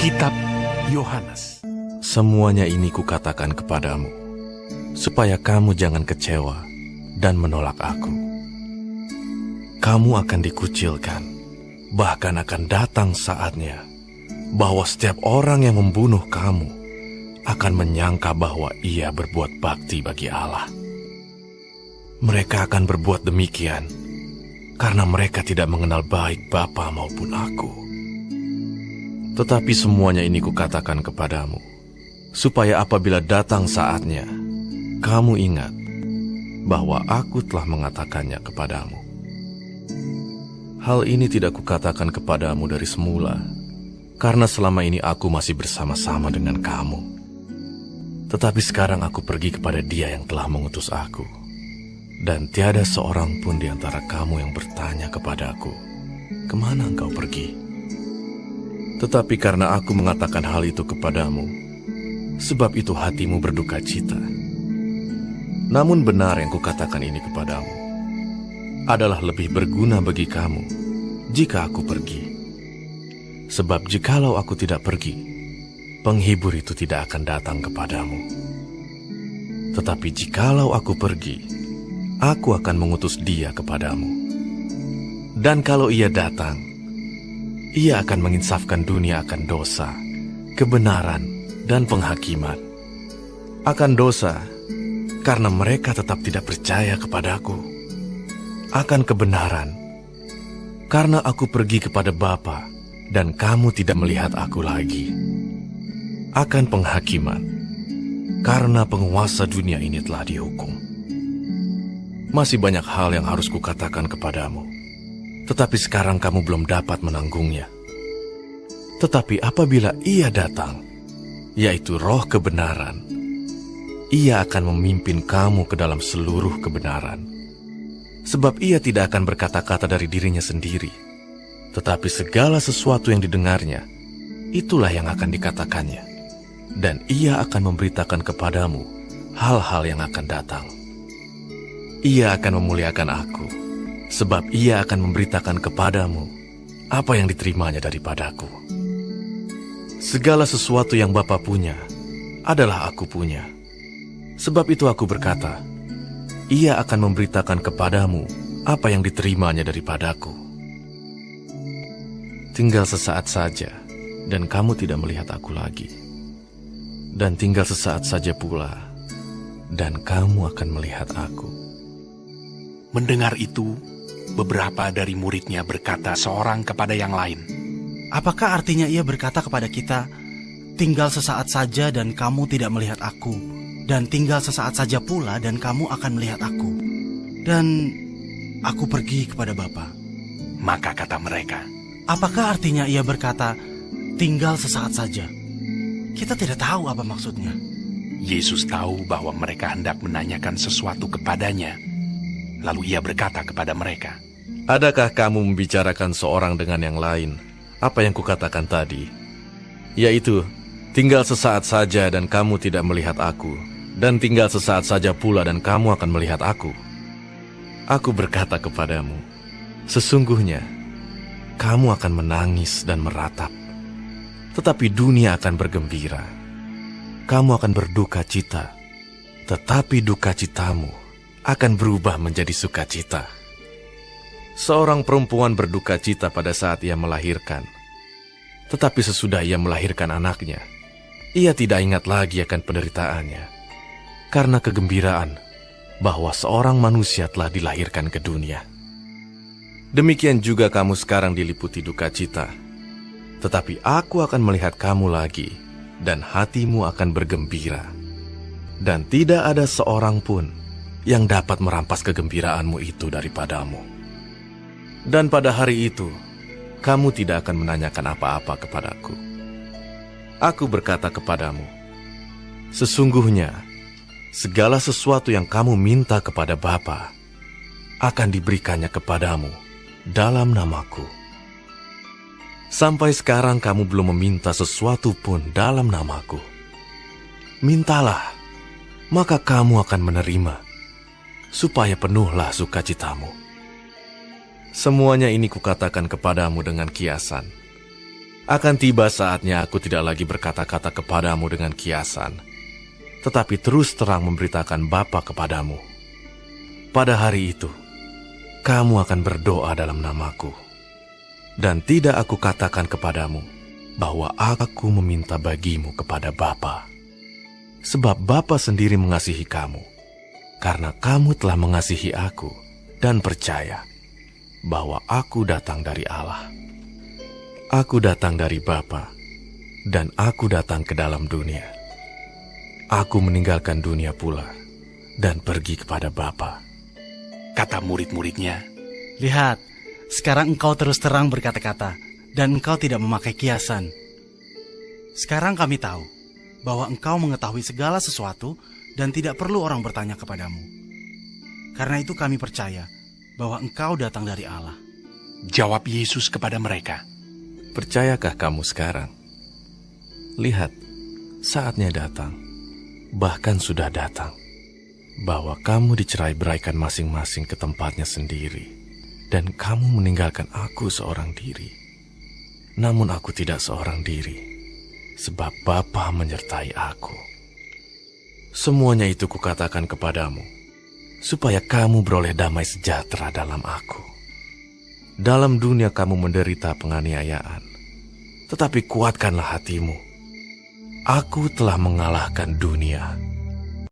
Kitab Yohanes. Semuanya ini kukatakan kepadamu, supaya kamu jangan kecewa dan menolak aku. Kamu akan dikucilkan, bahkan akan datang saatnya bahwa setiap orang yang membunuh kamu akan menyangka bahwa ia berbuat bakti bagi Allah. Mereka akan berbuat demikian karena mereka tidak mengenal baik Bapa maupun aku. Tetapi semuanya ini kukatakan kepadamu, supaya apabila datang saatnya, kamu ingat bahwa aku telah mengatakannya kepadamu. Hal ini tidak kukatakan kepadamu dari semula, karena selama ini aku masih bersama-sama dengan kamu. Tetapi sekarang aku pergi kepada Dia yang telah mengutus aku, dan tiada seorang pun di antara kamu yang bertanya kepadaku, "Kemana engkau pergi?" Tetapi karena aku mengatakan hal itu kepadamu, sebab itu hatimu berduka cita. Namun benar yang kukatakan ini kepadamu adalah lebih berguna bagi kamu jika aku pergi. Sebab jikalau aku tidak pergi, penghibur itu tidak akan datang kepadamu. Tetapi jikalau aku pergi, aku akan mengutus Dia kepadamu. Dan kalau Ia datang, Ia akan menginsafkan dunia akan dosa, kebenaran, dan penghakiman. Akan dosa, karena mereka tetap tidak percaya kepadaku. Akan kebenaran, karena aku pergi kepada Bapa, dan kamu tidak melihat aku lagi. Akan penghakiman, karena penguasa dunia ini telah dihukum. Masih banyak hal yang harus kukatakan kepadamu, tetapi sekarang kamu belum dapat menanggungnya. Tetapi apabila Ia datang, yaitu Roh kebenaran, Ia akan memimpin kamu ke dalam seluruh kebenaran. Sebab Ia tidak akan berkata-kata dari dirinya sendiri, tetapi segala sesuatu yang didengarnya, itulah yang akan dikatakannya. Dan Ia akan memberitakan kepadamu hal-hal yang akan datang. Ia akan memuliakan aku, sebab Ia akan memberitakan kepadamu apa yang diterimanya daripadaku. Segala sesuatu yang Bapa punya adalah aku punya. Sebab itu aku berkata, Ia akan memberitakan kepadamu apa yang diterimanya daripadaku. Tinggal sesaat saja, dan kamu tidak melihat aku lagi. Dan tinggal sesaat saja pula, dan kamu akan melihat aku. Mendengar itu, beberapa dari muridnya berkata seorang kepada yang lain, "Apakah artinya Ia berkata kepada kita, 'Tinggal sesaat saja dan kamu tidak melihat aku, dan tinggal sesaat saja pula dan kamu akan melihat aku, dan aku pergi kepada Bapa'?" Maka kata mereka, Apakah artinya Ia berkata, "Tinggal sesaat saja"? Kita tidak tahu apa maksudnya. Yesus tahu bahwa mereka hendak menanyakan sesuatu kepadanya. Lalu Ia berkata kepada mereka, Adakah kamu membicarakan seorang dengan yang lain apa yang kukatakan tadi? Yaitu, tinggal sesaat saja dan kamu tidak melihat aku, dan tinggal sesaat saja pula dan kamu akan melihat aku. Aku berkata kepadamu, sesungguhnya kamu akan menangis dan meratap, tetapi dunia akan bergembira. Kamu akan berduka cita, tetapi duka citamu akan berubah menjadi sukacita. Seorang perempuan berduka cita pada saat ia melahirkan, tetapi sesudah ia melahirkan anaknya, ia tidak ingat lagi akan penderitaannya, karena kegembiraan bahwa seorang manusia telah dilahirkan ke dunia. Demikian juga kamu sekarang diliputi duka cita, tetapi aku akan melihat kamu lagi, dan hatimu akan bergembira. Dan tidak ada seorang pun yang dapat merampas kegembiraanmu itu daripadamu. Dan pada hari itu, kamu tidak akan menanyakan apa-apa kepadaku. Aku berkata kepadamu, sesungguhnya segala sesuatu yang kamu minta kepada Bapa akan diberikannya kepadamu dalam namaku. Sampai sekarang kamu belum meminta sesuatu pun dalam namaku. Mintalah, maka kamu akan menerima, supaya penuhlah sukacitamu. Semuanya ini kukatakan kepadamu dengan kiasan, Akan tiba saatnya aku tidak lagi berkata-kata kepadamu dengan kiasan, tetapi terus terang memberitakan Bapa kepadamu. Pada hari itu, kamu akan berdoa dalam namaku. Dan tidak aku katakan kepadamu bahwa aku meminta bagimu kepada Bapa. Sebab Bapa sendiri mengasihi kamu, karena kamu telah mengasihi aku dan percaya bahwa aku datang dari Allah. Aku datang dari Bapa, dan aku datang ke dalam dunia. Aku meninggalkan dunia pula dan pergi kepada Bapa. Kata murid-muridnya, Lihat, sekarang engkau terus terang berkata-kata, dan engkau tidak memakai kiasan. Sekarang kami tahu bahwa engkau mengetahui segala sesuatu dan tidak perlu orang bertanya kepadamu. Karena itu kami percaya bahwa engkau datang dari Allah. jawab Yesus kepada mereka. Percayakah kamu sekarang? Lihat, saatnya datang, bahkan sudah datang, bahwa kamu dicerai-beraikan masing-masing ke tempatnya sendiri, dan kamu meninggalkan aku seorang diri. Namun aku tidak seorang diri, sebab Bapa menyertai aku. Semuanya itu kukatakan kepadamu, supaya kamu beroleh damai sejahtera dalam aku. Dalam dunia kamu menderita penganiayaan, tetapi kuatkanlah hatimu. Aku telah mengalahkan dunia.